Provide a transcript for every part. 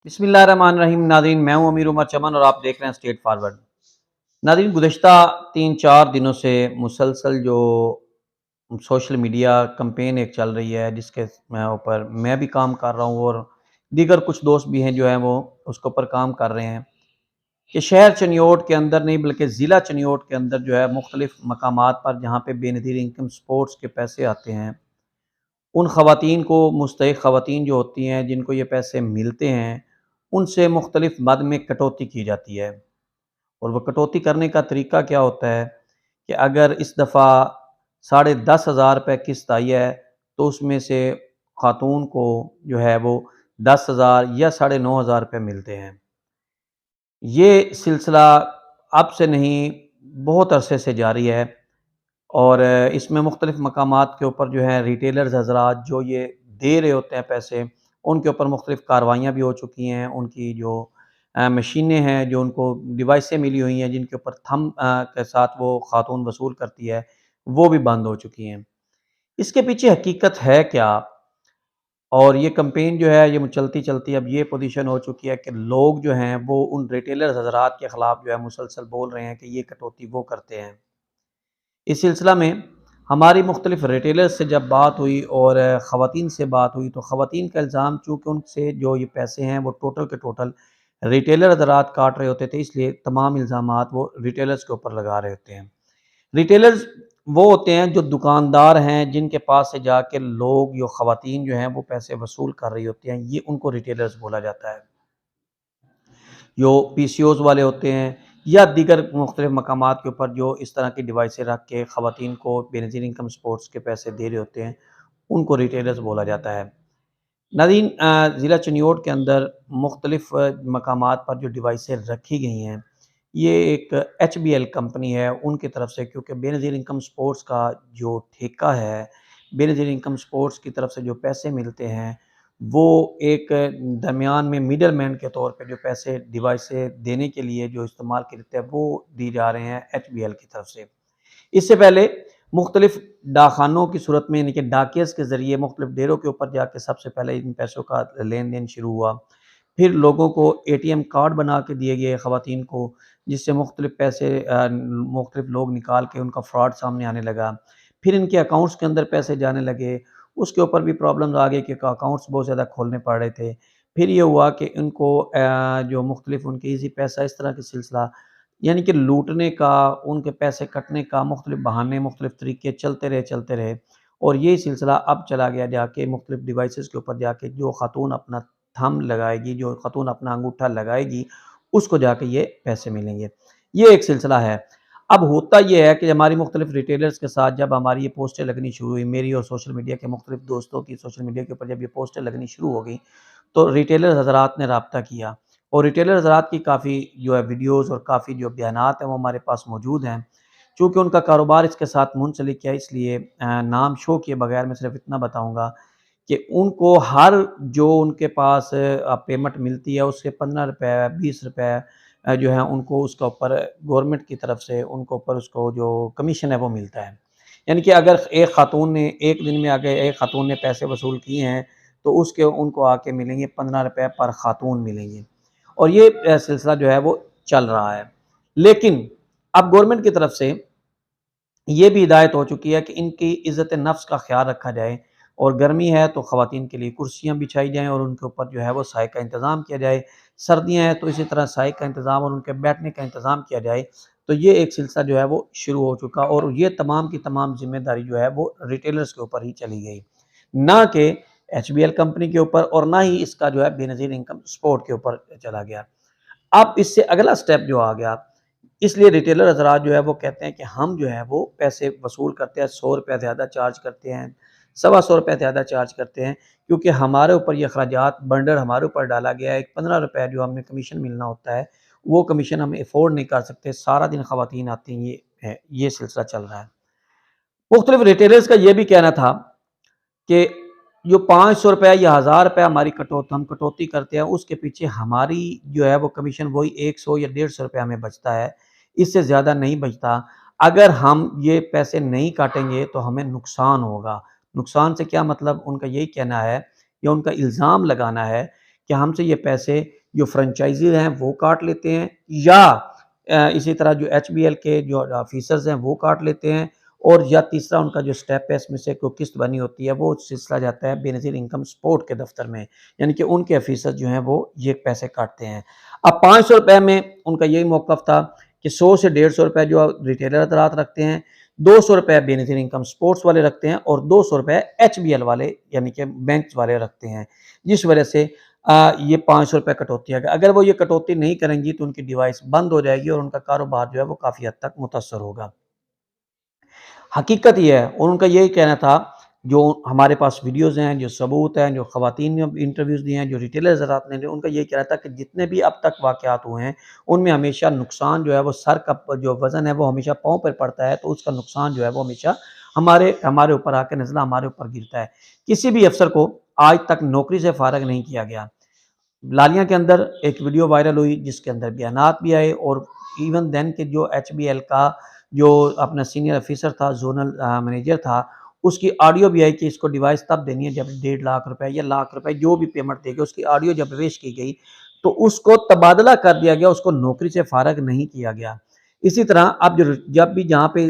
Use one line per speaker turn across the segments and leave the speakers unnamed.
بسم اللہ الرحمن الرحیم ناظرین، میں ہوں امیر عمر چمن اور آپ دیکھ رہے ہیں اسٹیٹ فارورڈ۔ ناظرین، گزشتہ 3-4 دنوں سے مسلسل جو سوشل میڈیا کمپین ایک چل رہی ہے، جس کے اوپر میں بھی کام کر رہا ہوں اور دیگر کچھ دوست بھی ہیں جو ہیں وہ اس کے اوپر کام کر رہے ہیں کہ شہر چنیوٹ کے اندر نہیں بلکہ ضلع چنیوٹ کے اندر جو ہے مختلف مقامات پر جہاں پہ بے نظیر انکم سپورٹس کے پیسے آتے ہیں، ان خواتین کو، مستحق خواتین جو ہوتی ہیں جن کو یہ پیسے ملتے ہیں، ان سے مختلف مد میں کٹوتی کی جاتی ہے۔ اور وہ کٹوتی کرنے کا طریقہ کیا ہوتا ہے کہ اگر اس دفعہ 10,500 روپے قسط آئی ہے تو اس میں سے خاتون کو جو ہے وہ 10,000 یا 9,500 روپے ملتے ہیں۔ یہ سلسلہ اب سے نہیں، بہت عرصے سے جاری ہے، اور اس میں مختلف مقامات کے اوپر جو ہے ریٹیلرز حضرات جو یہ دے رہے ہوتے ہیں پیسے، ان کے اوپر مختلف کاروائیاں بھی ہو چکی ہیں۔ ان کی جو مشینیں ہیں، جو ان کو ڈیوائسیں ملی ہوئی ہیں جن کے اوپر تھم کے ساتھ وہ خاتون وصول کرتی ہے، وہ بھی بند ہو چکی ہیں۔ اس کے پیچھے حقیقت ہے کیا؟ اور یہ کمپین جو ہے یہ چلتی چلتی اب یہ پوزیشن ہو چکی ہے کہ لوگ جو ہیں وہ ان ریٹیلرز حضرات کے خلاف جو ہے مسلسل بول رہے ہیں کہ یہ کٹوتی وہ کرتے ہیں۔ اس سلسلہ میں ہماری مختلف ریٹیلرز سے جب بات ہوئی اور خواتین سے بات ہوئی تو خواتین کا الزام، چونکہ ان سے جو یہ پیسے ہیں وہ ٹوٹل کے ٹوٹل ریٹیلر حضرات کاٹ رہے ہوتے تھے، اس لیے تمام الزامات وہ ریٹیلرز کے اوپر لگا رہے ہوتے ہیں۔ ریٹیلرز وہ ہوتے ہیں جو دکاندار ہیں، جن کے پاس سے جا کے لوگ، جو خواتین جو ہیں وہ پیسے وصول کر رہی ہوتی ہیں، یہ ان کو ریٹیلرز بولا جاتا ہے۔ جو پی سی اوز والے ہوتے ہیں یا دیگر مختلف مقامات کے اوپر جو اس طرح کی ڈیوائسیں رکھ کے خواتین کو بے نظیر انکم سپورٹس کے پیسے دے رہے ہوتے ہیں، ان کو ریٹیلرز بولا جاتا ہے۔ ناظرین، ضلع چنیوٹ کے اندر مختلف مقامات پر جو ڈیوائسیں رکھی گئی ہیں، یہ ایک ایچ بی ایل کمپنی ہے ان کی طرف سے، کیونکہ بے نظیر انکم سپورٹس کا جو ٹھیکہ ہے، بے نظیر انکم سپورٹس کی طرف سے جو پیسے ملتے ہیں، وہ ایک درمیان میں میڈل مین کے طور پہ جو پیسے ڈیوائسیں دینے کے لیے جو استعمال کرتے ہیں وہ دی جا رہے ہیں ایچ بی ایل کی طرف سے۔ اس سے پہلے مختلف ڈاکخانوں کی صورت میں، یعنی کہ ڈاکیز کے ذریعے مختلف ڈیروں کے اوپر جا کے سب سے پہلے ان پیسوں کا لین دین شروع ہوا۔ پھر لوگوں کو اے ٹی ایم کارڈ بنا کے دیے گئے خواتین کو، جس سے مختلف پیسے مختلف لوگ نکال کے ان کا فراڈ سامنے آنے لگا۔ پھر ان کے اکاؤنٹس کے اندر پیسے جانے لگے، اس کے اوپر بھی پرابلمز آ گئی کہ اکاؤنٹس بہت زیادہ کھولنے پڑ رہے تھے۔ پھر یہ ہوا کہ ان کو جو مختلف ان کے ایزی پیسہ، اس طرح کے سلسلہ، یعنی کہ لوٹنے کا، ان کے پیسے کٹنے کا مختلف بہانے، مختلف طریقے چلتے رہے اور یہ سلسلہ اب چلا گیا جا کے مختلف ڈیوائسز کے اوپر جا کے جو خاتون اپنا تھم لگائے گی، جو خاتون اپنا انگوٹھا لگائے گی، اس کو جا کے یہ پیسے ملیں گے۔ یہ ایک سلسلہ ہے۔ اب ہوتا یہ ہے کہ ہماری مختلف ریٹیلرز کے ساتھ جب ہماری یہ پوسٹیں لگنی شروع ہوئی، میری اور سوشل میڈیا کے مختلف دوستوں کی سوشل میڈیا کے اوپر جب یہ پوسٹیں لگنی شروع ہو گئی تو ریٹیلر حضرات نے رابطہ کیا، اور ریٹیلر حضرات کی کافی جو ہے ویڈیوز اور کافی جو بیانات ہیں وہ ہمارے پاس موجود ہیں۔ چونکہ ان کا کاروبار اس کے ساتھ منسلک ہے، اس لیے نام شو کیے بغیر میں صرف اتنا بتاؤں گا کہ ان کو ہر جو ان کے پاس پیمنٹ ملتی ہے اس سے 15 روپے 20 روپے جو ہیں ان کو اس کا اوپر گورنمنٹ کی طرف سے ان کو اوپر اس کو جو کمیشن ہے وہ ملتا ہے۔ یعنی کہ اگر ایک خاتون نے ایک دن میں آگے ایک خاتون نے پیسے وصول کیے ہیں تو اس کے ان کو آ کے ملیں گے 15 روپے پر خاتون ملیں گے، اور یہ سلسلہ جو ہے وہ چل رہا ہے۔ لیکن اب گورنمنٹ کی طرف سے یہ بھی ہدایت ہو چکی ہے کہ ان کی عزت نفس کا خیال رکھا جائے، اور گرمی ہے تو خواتین کے لیے کرسیاں بچھائی جائیں اور ان کے اوپر جو ہے وہ سائے کا انتظام کیا جائے، سردیاں ہیں تو اسی طرح سائے کا انتظام اور ان کے بیٹھنے کا انتظام کیا جائے۔ تو یہ ایک سلسلہ جو ہے وہ شروع ہو چکا، اور یہ تمام کی تمام ذمہ داری جو ہے وہ ریٹیلرز کے اوپر ہی چلی گئی، نہ کہ ایچ بی ایل کمپنی کے اوپر، اور نہ ہی اس کا جو ہے بے نظیر انکم سپورٹ کے اوپر چلا گیا۔ اب اس سے اگلا سٹیپ جو آ گیا، اس لیے ریٹیلر حضرات جو ہے وہ کہتے ہیں کہ ہم جو ہے وہ پیسے وصول کرتے ہیں، 100 روپے زیادہ چارج کرتے ہیں، 125 روپے زیادہ چارج کرتے ہیں، کیونکہ ہمارے اوپر یہ اخراجات بنڈر ہمارے اوپر ڈالا گیا ہے۔ ایک 15 روپے جو ہمیں کمیشن ملنا ہوتا ہے، وہ کمیشن ہم افورڈ نہیں کر سکتے، سارا دن خواتین آتی ہیں، یہ سلسلہ چل رہا ہے۔ مختلف ریٹیلرز کا یہ بھی کہنا تھا کہ جو 500 روپے یا 1000 روپے ہماری ہم کٹوتی کرتے ہیں، اس کے پیچھے ہماری جو ہے وہ کمیشن وہی 100 یا 150 روپے ہمیں بچتا ہے، اس سے زیادہ نہیں بچتا۔ اگر ہم یہ پیسے نہیں کاٹیں گے تو ہمیں نقصان ہوگا۔ نقصان سے کیا مطلب؟ ان کا یہی کہنا ہے یا ان کا الزام لگانا ہے کہ ہم سے یہ پیسے جو فرنچائزی ہیں وہ کاٹ لیتے ہیں، یا اسی طرح جو ایچ بی ایل کے جو آفیسرز ہیں وہ کاٹ لیتے ہیں، اور یا تیسرا ان کا جو سٹیپ ہے اس میں سے کوئی قسط بنی ہوتی ہے وہ سلسلہ جاتا ہے بے نظیر انکم سپورٹ کے دفتر میں، یعنی کہ ان کے آفیسر جو ہیں وہ یہ پیسے کاٹتے ہیں۔ اب 500 روپے میں ان کا یہی موقف تھا کہ 100 سے 150 روپے جو ریٹیلر حضرات رکھتے ہیں، 200 روپے بے نظیر انکم سپورٹس والے رکھتے ہیں، اور 200 روپے ایچ بی ایل والے یعنی کہ بینکس والے رکھتے ہیں، جس وجہ سے یہ 500 روپے کٹوتی ہے۔ اگر وہ یہ کٹوتی نہیں کریں گی تو ان کی ڈیوائس بند ہو جائے گی اور ان کا کاروبار جو ہے وہ کافی حد تک متاثر ہوگا۔ حقیقت یہ ہے، اور ان کا یہی کہنا تھا، جو ہمارے پاس ویڈیوز ہیں، جو ثبوت ہیں، جو خواتین نے انٹرویوز دیے ہیں، جو ریٹیلر حضرات نے، ان کا یہی کہنا تھا کہ جتنے بھی اب تک واقعات ہوئے ہیں ان میں ہمیشہ نقصان جو ہے وہ سر کا جو وزن ہے وہ ہمیشہ پاؤں پر پڑتا ہے، تو اس کا نقصان جو ہے وہ ہمیشہ ہمارے اوپر آ کے نزلہ ہمارے اوپر گرتا ہے۔ کسی بھی افسر کو آج تک نوکری سے فارغ نہیں کیا گیا۔ لالیاں کے اندر ایک ویڈیو وائرل ہوئی جس کے اندر بیانات بھی آئے، اور ایون دین کہ جو ایچ بی ایل کا جو اپنا سینئر آفیسر تھا، زونل مینیجر تھا، اس کی آڈیو بھی آئی کہ اس کو ڈیوائس تب دینی ہے جب 1.5 لاکھ روپے یا لاکھ روپے جو بھی پیمنٹ دے گا، اس کی آڈیو جب پیش کی گئی تو اس کو تبادلہ کر دیا گیا، اس کو نوکری سے فارغ نہیں کیا گیا۔ اسی طرح اب جب بھی جہاں پہ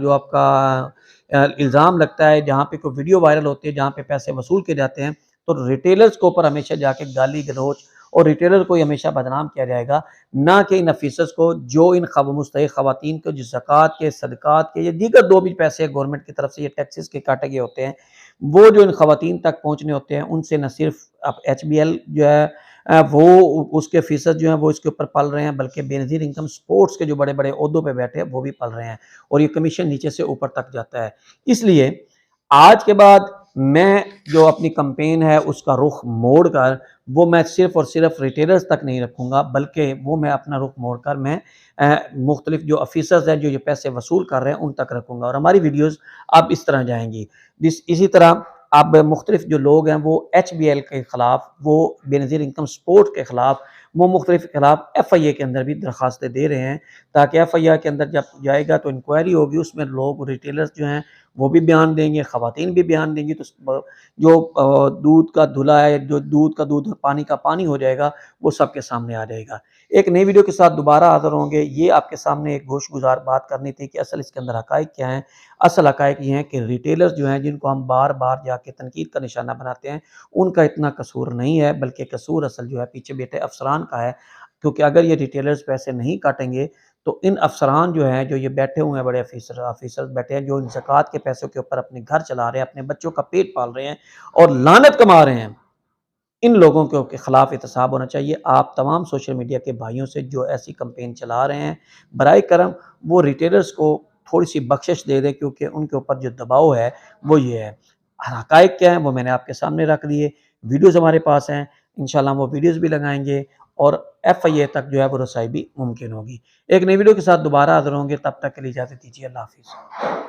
جو آپ کا الزام لگتا ہے، جہاں پہ کوئی ویڈیو وائرل ہوتی ہے، جہاں پہ پیسے وصول کیے جاتے ہیں، تو ریٹیلرز کے اوپر ہمیشہ جا کے گالی گلوچ اور ریٹیلر کو ہمیشہ بدنام کیا جائے گا، نہ کہ ان آفیسرز کو جو ان مستحق خواتین کو جو زکوٰۃ کے، صدقات کے یا دیگر جو بھی پیسے گورنمنٹ کی طرف سے یہ ٹیکسز کے کاٹے گئے ہوتے ہیں، وہ جو ان خواتین تک پہنچنے ہوتے ہیں، ان سے نہ صرف اب ایچ بی ایل جو ہے وہ اس کے فیصد جو ہیں وہ اس کے اوپر پل رہے ہیں، بلکہ بے نظیر انکم سپورٹس کے جو بڑے بڑے عہدوں پہ بیٹھے ہیں وہ بھی پل رہے ہیں، اور یہ کمیشن نیچے سے اوپر تک جاتا ہے۔ اس لیے آج کے بعد میں جو اپنی کمپین ہے اس کا رخ موڑ کر وہ میں صرف اور صرف ریٹیلرز تک نہیں رکھوں گا، بلکہ وہ میں اپنا رخ موڑ کر میں مختلف جو آفیسرز ہیں جو یہ پیسے وصول کر رہے ہیں ان تک رکھوں گا، اور ہماری ویڈیوز اب اس طرح جائیں گی۔ اسی طرح اب مختلف جو لوگ ہیں وہ ایچ بی ایل کے خلاف، وہ بے نظیر انکم سپورٹ کے خلاف، وہ مختلف خلاف ایف آئی اے کے اندر بھی درخواستیں دے رہے ہیں، تاکہ ایف آئی اے کے اندر جب جائے گا تو انکوائری ہوگی، اس میں لوگ ریٹیلرز جو ہیں وہ بھی بیان دیں گے، خواتین بھی بیان دیں گی، تو جو دودھ کا دھلا ہے، جو دودھ کا دودھ اور پانی کا پانی ہو جائے گا، وہ سب کے سامنے آ جائے گا۔ ایک نئی ویڈیو کے ساتھ دوبارہ حاضر ہوں گے۔ یہ آپ کے سامنے ایک گوش گزار بات کرنی تھی کہ اصل اس کے اندر حقائق کیا ہیں۔ اصل حقائق یہ ہیں کہ ریٹیلرز جو ہیں جن کو ہم بار بار جا کے تنقید کا نشانہ بناتے ہیں، ان کا اتنا قصور نہیں ہے، بلکہ قصور اصل جو ہے پیچھے بیٹھے افسران کا ہے، کیونکہ اگر یہ ریٹیلرز پیسے نہیں کاٹیں گے تو ان افسران جو ہیں جو یہ بیٹھے ہوئے ہیں، بڑے آفیسر بیٹھے ہیں جو ان زکوٰۃ کے پیسوں کے اوپر اپنے گھر چلا رہے ہیں، اپنے بچوں کا پیٹ پال رہے ہیں اور لعنت کما رہے ہیں، ان لوگوں کے خلاف احتساب ہونا چاہیے۔ آپ تمام سوشل میڈیا کے بھائیوں سے جو ایسی کمپین چلا رہے ہیں، برائے کرم وہ ریٹیلرز کو تھوڑی سی بخشش دے دیں، کیونکہ ان کے اوپر جو دباؤ ہے وہ یہ ہے۔ حقائق کیا ہیں وہ میں نے آپ کے سامنے رکھ دیے، ویڈیوز ہمارے پاس ہیں، انشاءاللہ ہم وہ ویڈیوز بھی لگائیں گے اور ایف آئی اے تک جو ہے وہ رسائی بھی ممکن ہوگی۔ ایک نئی ویڈیو کے ساتھ دوبارہ حاضر ہوں گے، تب تک کے لیے اجازت دیجیے، اللہ حافظ۔